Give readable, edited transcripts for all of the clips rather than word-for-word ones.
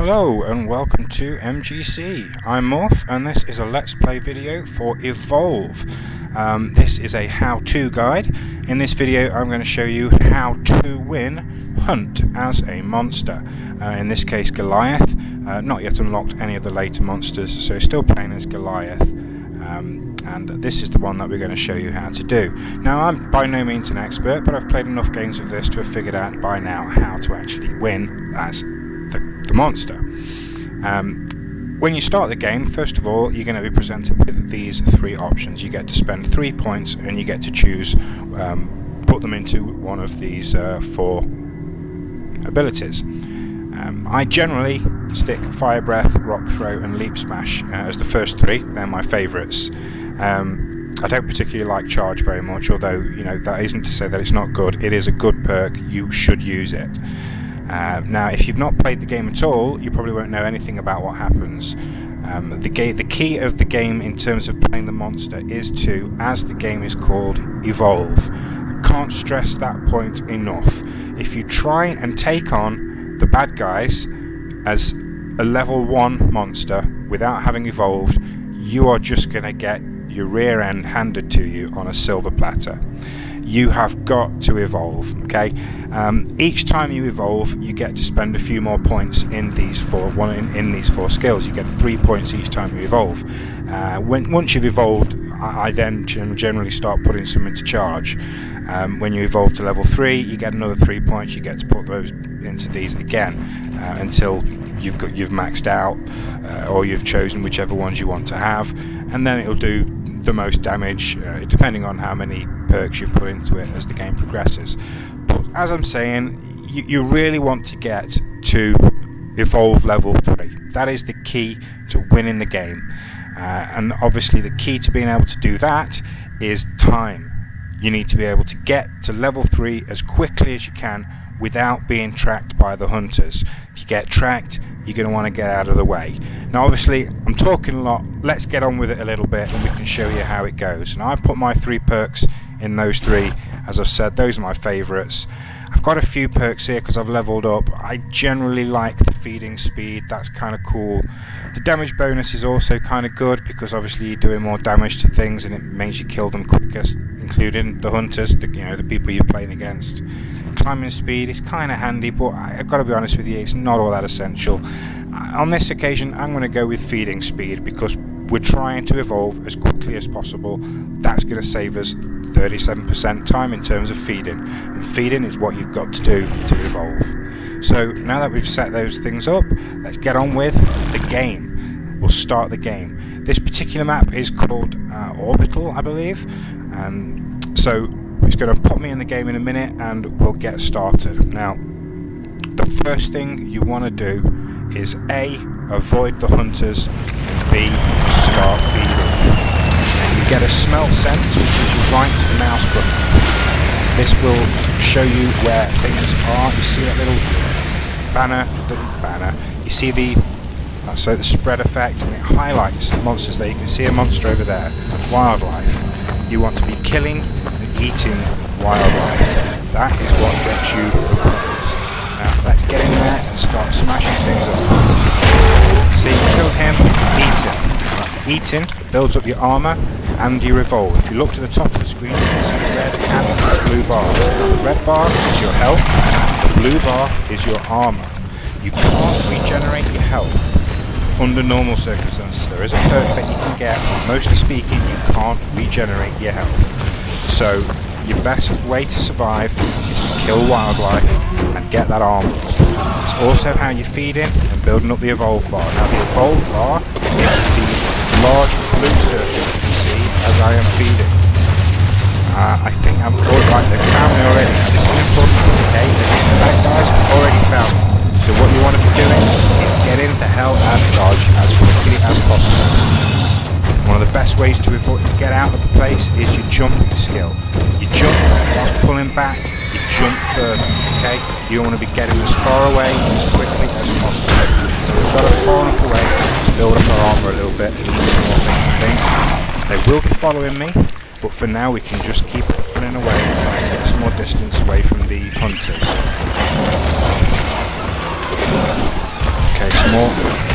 Hello and welcome to MGC. I'm Morph and this is a Let's Play video for Evolve. This is a how-to guide. In this video I'm going to show you how to win Hunt as a monster. In this case Goliath. Not yet unlocked any of the later monsters, so still playing as Goliath. And this is the one that we're going to show you how to do. Now, I'm by no means an expert, but I've played enough games of this to have figured out by now how to actually win as the monster. When you start the game, first of all, you're going to be presented with these three options. You get to spend 3 points and you get to choose, put them into one of these 4 abilities. I generally stick Fire Breath, Rock Throw and Leap Smash as the first 3. They're my favourites. I don't particularly like Charge very much, although that isn't to say that it's not good. It is a good perk. You should use it. Now, if you've not played the game at all, you probably won't know anything about what happens. The key of the game in terms of playing the monster is to, as the game is called, evolve. I can't stress that point enough. If you try and take on the bad guys as a level 1 monster without having evolved, you are just going to get your rear end handed to you on a silver platter. You have got to evolve, okay? Each time you evolve, you get to spend a few more points in these 4 skills. You get 3 points each time you evolve. Once you've evolved, I then generally start putting some into charge. When you evolve to level 3, you get another 3 points. You get to put those into these again until you've maxed out, or you've chosen whichever ones you want to have, and then it'll do the most damage depending on how many perks you put into it as the game progresses. But as I'm saying, you really want to get to evolve level 3. That is the key to winning the game, and obviously the key to being able to do that is time. You need to be able to get to level 3 as quickly as you can without being tracked by the hunters. If you get tracked, you're going to want to get out of the way. Now obviously I'm talking a lot, let's get on with it a little bit and we can show you how it goes. And I put my 3 perks in those 3. As I've said, those are my favourites. I've got a few perks here because I've leveled up. I generally like the feeding speed, that's kind of cool. The damage bonus is also kind of good because obviously you're doing more damage to things and it makes you kill them quicker, including the hunters, the people you're playing against. Climbing speed is kind of handy, but I've got to be honest with you, it's not all that essential. On this occasion I'm going to go with feeding speed because we're trying to evolve as quickly as possible. That's going to save us 37% time in terms of feeding, and feeding is what you've got to do to evolve. So now that we've set those things up, let's get on with the game. We'll start the game. This particular map is called Orbital, I believe, and so it's going to put me in the game in a minute and we'll get started. Now, the first thing you want to do is A, avoid the hunters, and B, start feeding. You get a smelt sense, which is your right mouse button. This will show you where things are. You see that little banner, you see the spread effect, and it highlights monsters there. You can see a monster over there, wildlife. You want to be killing and eating wildlife. That is what gets you the points. Now let's get in there and start smashing things up. See, kill him, eat him. Eating builds up your armour and your evolve. If you look to the top of the screen, you can see the red and the blue bars. Now, the red bar is your health, the blue bar is your armour. You can't regenerate your health under normal circumstances. There is a perk that you can get, but mostly speaking you can't regenerate your health. So your best way to survive is to kill wildlife and get that armour up. It's also how you're feeding and building up the evolve bar. Now the evolve bar is the large blue circle you can see as I am feeding. I think I'm right, they found me already. Now this is important, okay? The bad guys have already found me. So what you want to be doing is get into hell and dodge as quickly as possible. One of the best ways to get out of the place is your jumping skill. You jump whilst pulling back, you jump further, okay? You want to be getting as far away as quickly as possible. So we've got far enough away to build up our armour a little bit and eat some more things, I think. They will be following me, but for now we can just keep running away and try and get some more distance away from the hunters. Okay, more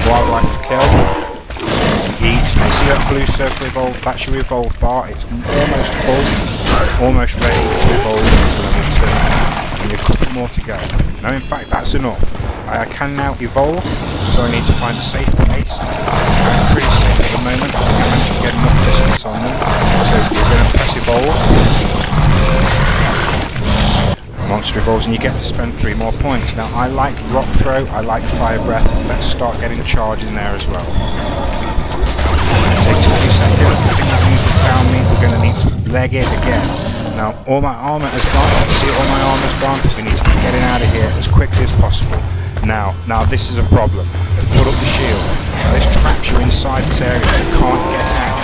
wildlife to kill. Eat. Now you see that blue circle evolve? That's your evolve bar. It's almost full, almost ready to evolve into level 2. Only a couple more to go. No, in fact, that's enough. I can now evolve, so I need to find a safe place. I'm pretty safe at the moment. I think I managed to get enough distance on them. So you're going to press evolve. Monster evolves and you get to spend 3 more points. Now I like rock throw, I like fire breath. Let's start getting charge in there as well. It takes a few seconds. I think that means they found me. We're going to need to leg it again. Now all my armour has gone. See, all my armour's gone. We need to be getting out of here as quickly as possible. Now this is a problem. They've put up the shield. Now this traps you inside this area. You can't get out.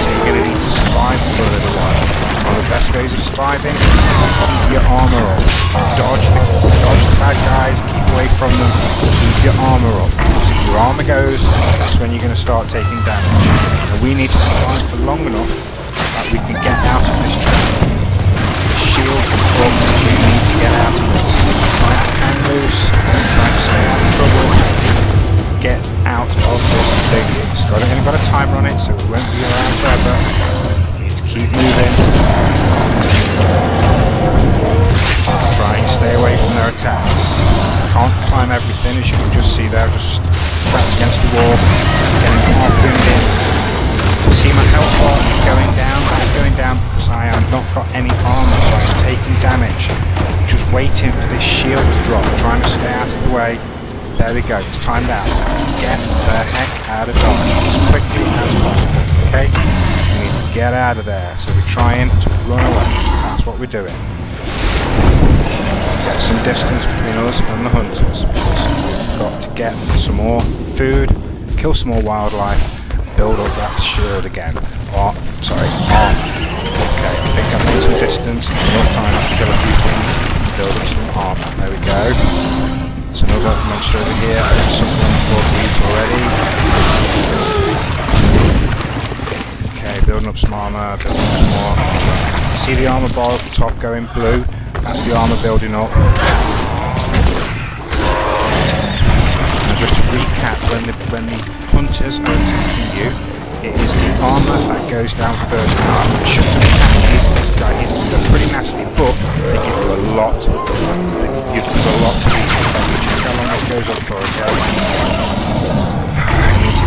So you're going to need to survive for a little while. One of the best ways of surviving is to keep your armour up. Dodge the bad guys, keep away from them, keep your armour up. So if your armour goes, that's when you're going to start taking damage. And we need to survive for long enough that we can get out of this trap. The shield is up, we need to get out of this. Trying to hang loose, trying to stay out of trouble. Get out of this thing. It's only got a timer on it, so it won't be around forever. Keep moving. Try and stay away from their attacks. Can't climb everything, as you can just see there, just trapped against the wall, getting harpooned in. See my health bar is going down. That's going down because I have not got any armor, so I'm taking damage. Just waiting for this shield to drop, trying to stay out of the way. There we go, it's timed out. Let's get the heck out of dodge as quickly as possible, okay? We need to get out of there, so we're trying to run away. That's what we're doing. Get some distance between us and the hunters. So we've got to get some more food, kill some more wildlife, and build up that shield again. Armor. Okay, I think I've made some distance, enough time to kill a few things, and build up some armor. There we go. There's another monster over here. I've got something on the floor to eat already. Building up some armour, building up some more. You see the armour bar at the top going blue? That's the armour building up. And just to recap, when the hunters are attacking you, it is the armour that goes down first. Now I shouldn't have attacked this guy, they're pretty nasty, but they give you a lot. There's a lot to do. Check how long this goes up for, okay?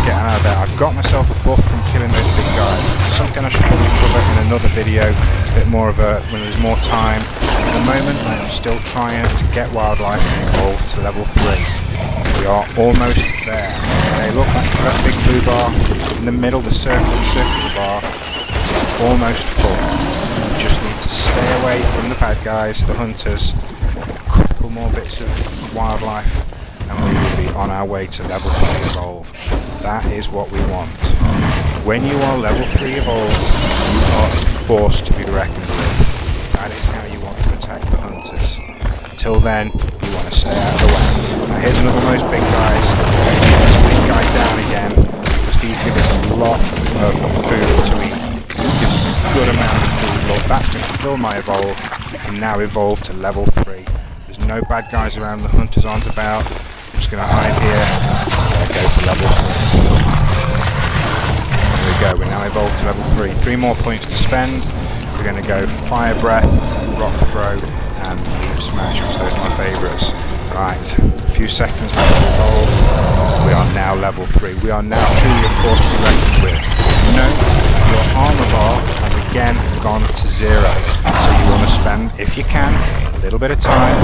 Get out of there. I've got myself a buff from killing those big guys. It's something I should probably cover in another video, a bit more of a when there's more time. At the moment I am still trying to get wildlife evolved to level 3. We are almost there. Okay, look at that big blue bar in the middle, the circular bar. It is almost full. We just need to stay away from the bad guys, the hunters, a couple more bits of wildlife, and we will be on our way to level 3 evolve. That is what we want. When you are level 3 evolved, you are a force to be reckoned with. That is how you want to attack the hunters. Until then, you want to stay out of the way. Now here's another one of those big guys. Get this big guy down again, because these give us a lot of food to eat. It gives us a good amount of food. Look, that's going to fill my evolve. We can now evolve to level 3. There's no bad guys around, the hunters aren't about. I'm just going to hide here. Go for level 3. There we go, we're now evolved to level 3. 3 more points to spend. We're going to go fire breath, rock throw, and leap smash, because those are my favourites. Right, a few seconds left to evolve. We are now level 3. We are now truly a force to be reckoned with. Note, your armour bar has again gone to 0. So you want to spend, if you can, a little bit of time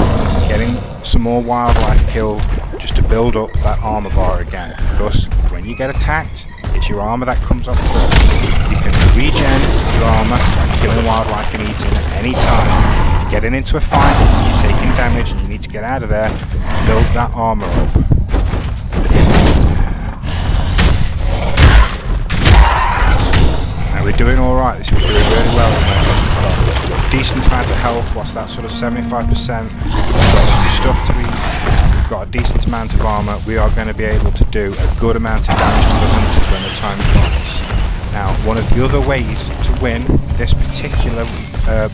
getting some more wildlife killed, just to build up that armour bar again, because when you get attacked, it's your armour that comes off first. You can regen your armour by killing wildlife and eating at any time. You're getting into a fight, you're taking damage, and you need to get out of there and build that armour up. Now we're doing alright, we're doing really well at the moment. We've got a decent amount of health, what's that, sort of 75%. We've got some stuff to eat. Got a decent amount of armour. We are going to be able to do a good amount of damage to the hunters when the time comes. Now, one of the other ways to win this particular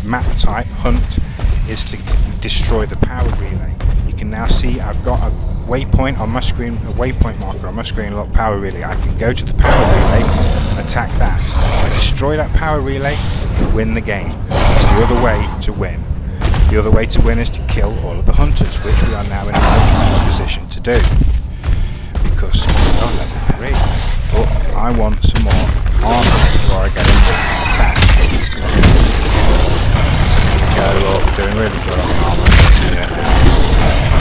map type, hunt, is to destroy the power relay. You can now see I've got a waypoint on my screen, a waypoint marker on my screen, look, power relay. I can go to the power relay and attack that. If I destroy that power relay, we win the game. It's the other way to win. The other way to win is to kill all of the hunters, which we are now in a much better position to do. Because we're on level 3. But I want some more armor before I get in there and attack. So there we go, look, we're doing really good on armor.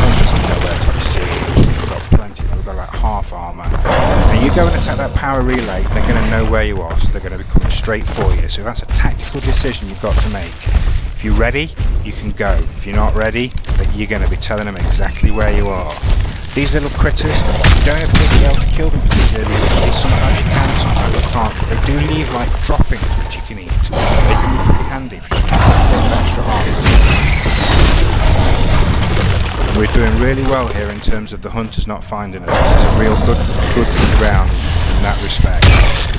Hunters are nowhere to be seen. We've got plenty, we've got like half armor. Now you go and attack that power relay, they're going to know where you are, so they're going to be coming straight for you. So that's a tactical decision you've got to make. If you're ready, you can go. If you're not ready, then you're going to be telling them exactly where you are. These little critters, you don't appear to be able to kill them particularly easily. Sometimes you can, sometimes you can't. But they do leave like droppings which you can eat. They can be pretty handy for just a bit of extra armor. We're doing really well here in terms of the hunters not finding us. This is a real good ground in that respect.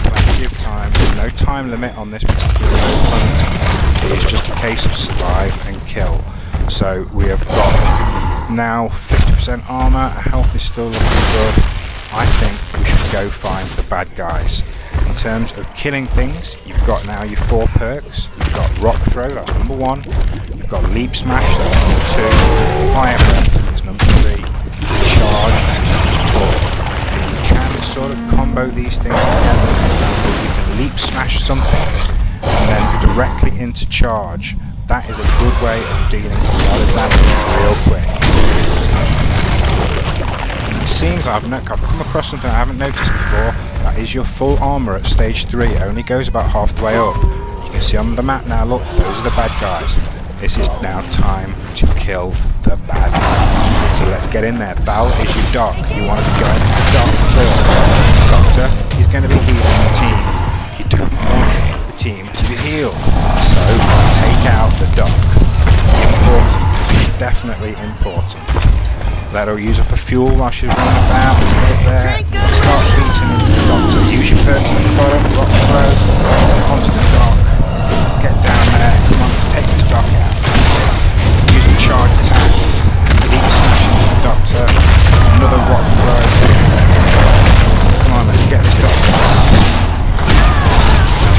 Plenty of time. There's no time limit on this particular hunt. It's just a case of survive and kill. So we have got now 50% armor. Our health is still looking good. I think we should go find the bad guys. In terms of killing things, you've got now your 4 perks. You've got rock throw, that's number 1. You've got leap smash, that's number 2. Fire breath is number 3. Charge, that's number 4. And you can sort of combo these things together. For example, you can leap smash something and then directly into charge. That is a good way of dealing with a lot of damage real quick. It seems I've come across something I haven't noticed before. That is your full armor at stage 3. It only goes about halfway up. You can see on the map now, look, those are the bad guys. This is now time to kill the bad guys. So let's get in there. Val is your doc. You want to be going to the doc first. The doctor is going to be healing the team. You don't want the team to be healed. So take out the doc. Important. Definitely important. Let her use up a fuel while she's running about. Let's get up there. Start beating into the doctor. Use your perks at the bottom. Rock throw. Onto the dock. Let's get down there. Come on, let's take this dock out. Use a charge attack. Leap smash into the doctor. Another rock throw. Come on, let's get this doctor out.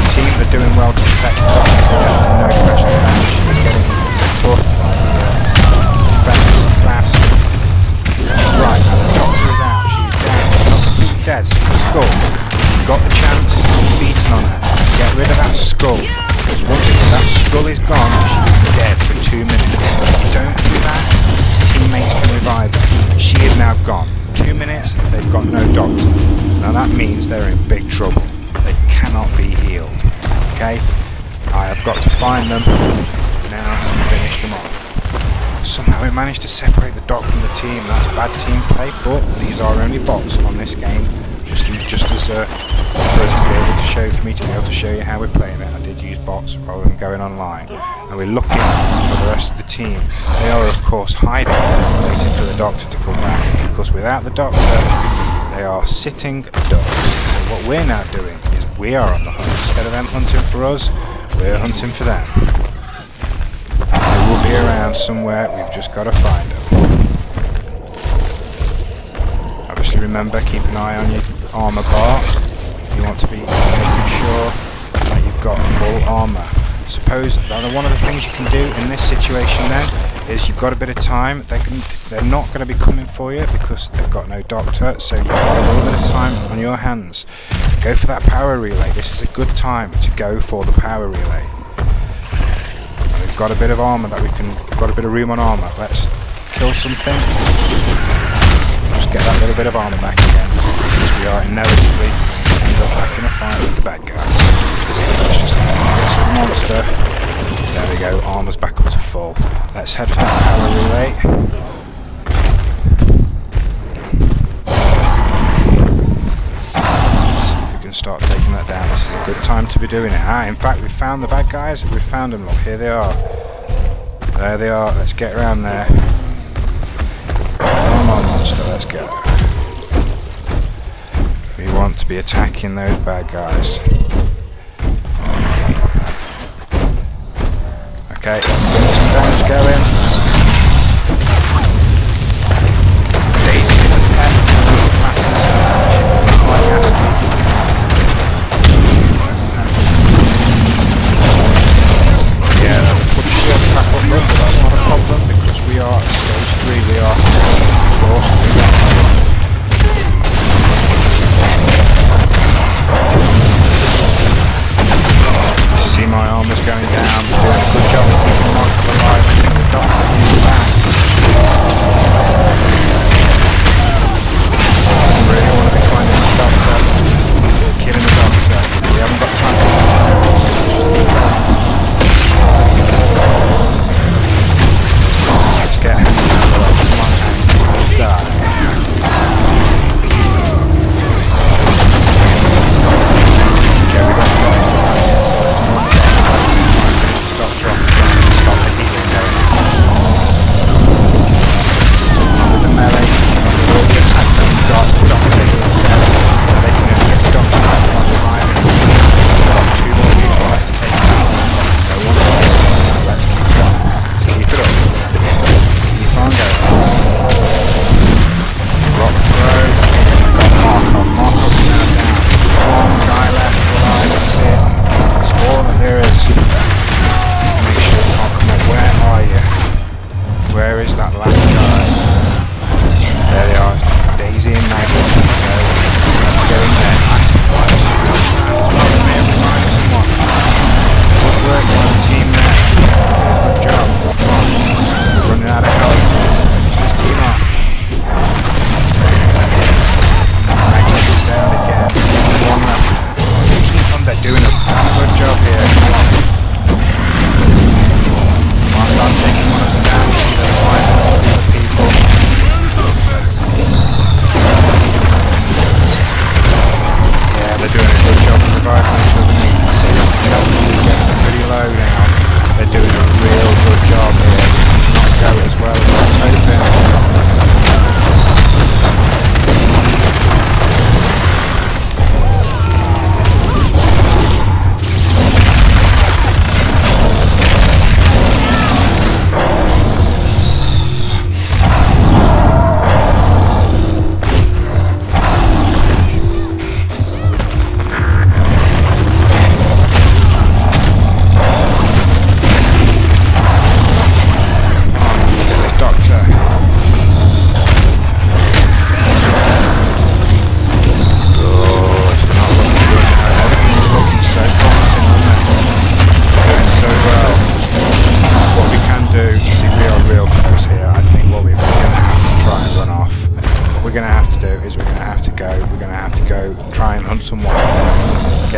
The team are doing well to protect the doctor. No question about it. She's getting put by the defense class. Right, now the doctor is out, she's down, she's not completely dead, so the skull. You've got the chance, beaten on her. Get rid of that skull, because once that skull is gone, she's dead for 2 minutes. If you don't do that, teammates can revive her. She is now gone. 2 minutes, they've got no doctor. Now that means they're in big trouble. They cannot be healed. Okay? I have got to find them now and finish them off. Somehow we managed to separate the doc from the team. That's bad team play, but these are only bots on this game. Just as for us to be able to show, for me to be able to show you how we're playing it, I did use bots rather than going online. And we're looking for the rest of the team. They are of course hiding, waiting for the doctor to come back. Because without the doctor, they are sitting ducks. So what we're now doing is we are on the hunt. Instead of them hunting for us, we're hunting for them. They will be around somewhere, we've just got to find them. Obviously remember, keep an eye on your armour bar. You want to be making sure that you've got full armour. Suppose that one of the things you can do in this situation then is you've got a bit of time. They're not going to be coming for you because they've got no doctor, so you've got a little bit of time on your hands. Go for that power relay. This is a good time to go for the power relay. We've got a bit of armour that got a bit of room on armour. Let's kill something. Just get that little bit of armour back again, because we are inevitably going to end up back in a fight with the bad guys. So let's just get some monster. There we go, armour's back up to full. Let's head for that power relay. Start taking that down. This is a good time to be doing it. In fact, we've found the bad guys. We've found them. Look, here they are. There they are. Let's get around there. Come on, monster. Let's go. We want to be attacking those bad guys. Okay, let's get some damage going. Daisy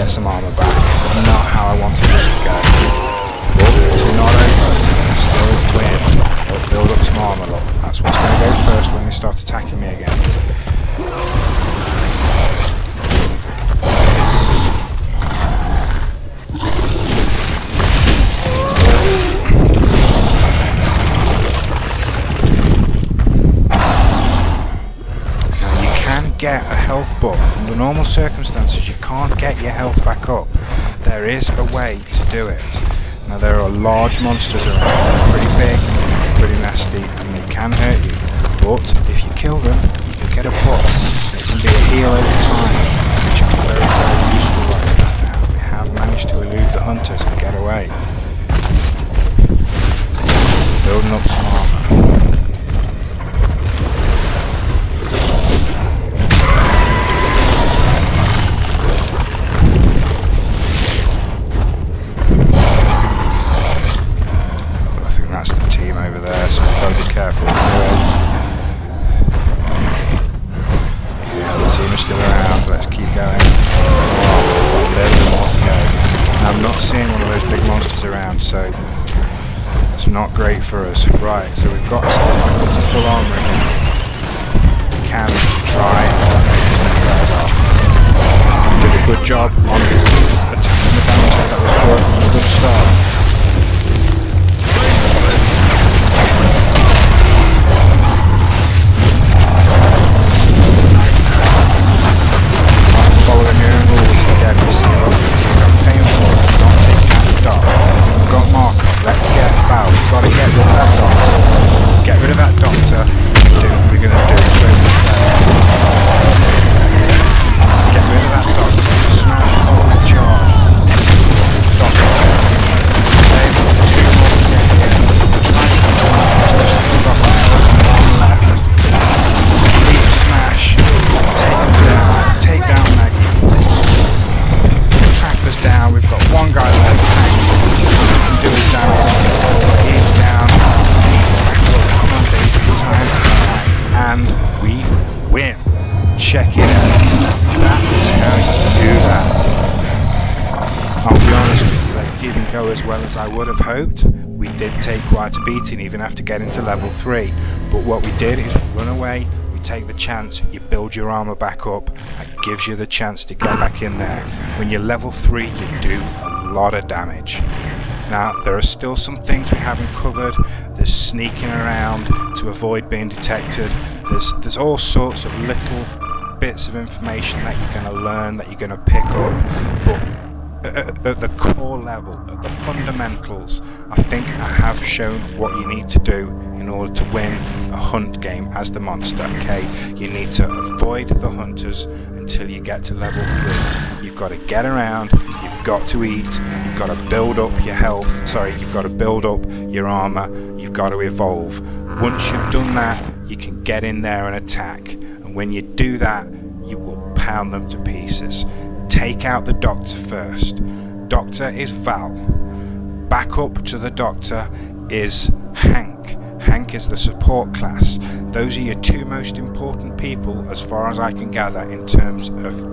get some armour back. It's not how I wanted this to go. But it's not over. Still win. But build up some armour. Look, that's what's going to go first when they start attacking me again. Get a health buff. Under normal circumstances you can't get your health back up. There is a way to do it. Now there are large monsters around. They're pretty big, pretty nasty, and they can hurt you. But if you kill them, you can get a buff. It can be a heal over time, which is very, very useful right now. We have managed to elude the hunters and get away. Building up some armour. Careful. Yeah, the team is still around. Let's keep going. Oh, a little bit more to go. And I'm not seeing one of those big monsters around, so it's not great for us. Right, so we've got ourselves back up to full armour again. We can try and finish these guys off. Did a good job on attacking the bouncer. That was good. It was a good start. Following your own rules again, you see what I'm paying for. Not taking out the dot. We've got Markov, let's get Val. We've got to get rid of that doctor. Get rid of that doctor. We're going to do so much better. Let's get rid of that doctor. Smash forward charge. Doctor. Okay, two more to get here. Try and come to one because we've still got one left. Leap smash. Take them down. Take down Maggie. Trackers down. We've got one guy left. He can do his damage. He's down. He's tackled. Come on, baby. Time to die. And we win. Check it out. That is how you do that. I'll be honest with you, that didn't go as well as I would have hoped. We did take quite a beating even after getting to level 3. But what we did is run away. Take the chance, you build your armour back up, that gives you the chance to get back in there. When you're level 3 you do a lot of damage. Now there are still some things we haven't covered. There's sneaking around to avoid being detected. There's all sorts of little bits of information that you're going to learn, that you're going to pick up, but at the core level, at the fundamentals, I think I have shown what you need to do in order to win a hunt game as the monster. Okay, you need to avoid the hunters until you get to level 3. You've got to get around, you've got to eat, you've got to build up your health, you've got to build up your armour, you've got to evolve. Once you've done that, you can get in there and attack, and when you do that, you will pound them to pieces. Take out the doctor first. Doctor is Val. Back up to the doctor is Hank. Hank is the support class. Those are your two most important people as far as I can gather in terms of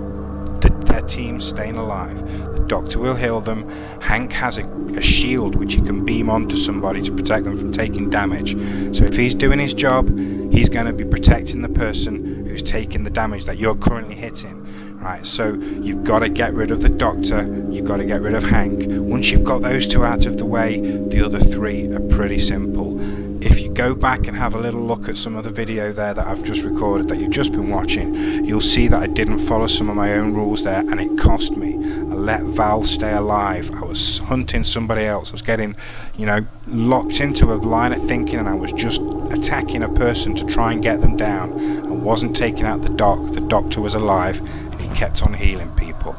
their team staying alive. The doctor will heal them. Hank has a shield which he can beam onto somebody to protect them from taking damage. So if he's doing his job, he's going to be protecting the person who's taking the damage that you're currently hitting. Right, so you've got to get rid of the doctor, you've got to get rid of Hank. Once you've got those two out of the way, the other 3 are pretty simple. If you go back and have a little look at some of the video there that I've just recorded that you've just been watching, you'll see that I didn't follow some of my own rules there, and it cost me. I let Val stay alive. I was hunting somebody else. I was getting, locked into a line of thinking, and I was just attacking a person to try and get them down. I wasn't taking out the doc. The doctor was alive, and he kept on healing people.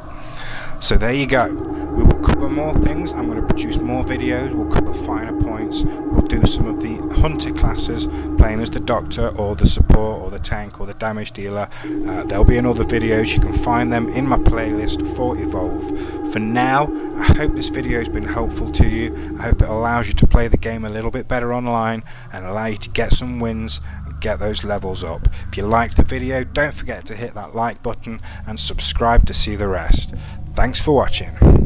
So there you go. We will cover more things. I'm going to produce more videos. We'll cover finer points. We'll do some of the hunter class classes, playing as the doctor or the support or the tank or the damage dealer. There'll be in other videos. You can find them in my playlist for Evolve. For now, I hope this video has been helpful to you. I hope it allows you to play the game a little bit better online and allow you to get some wins and get those levels up. If you liked the video, don't forget to hit that like button and subscribe to see the rest. Thanks for watching.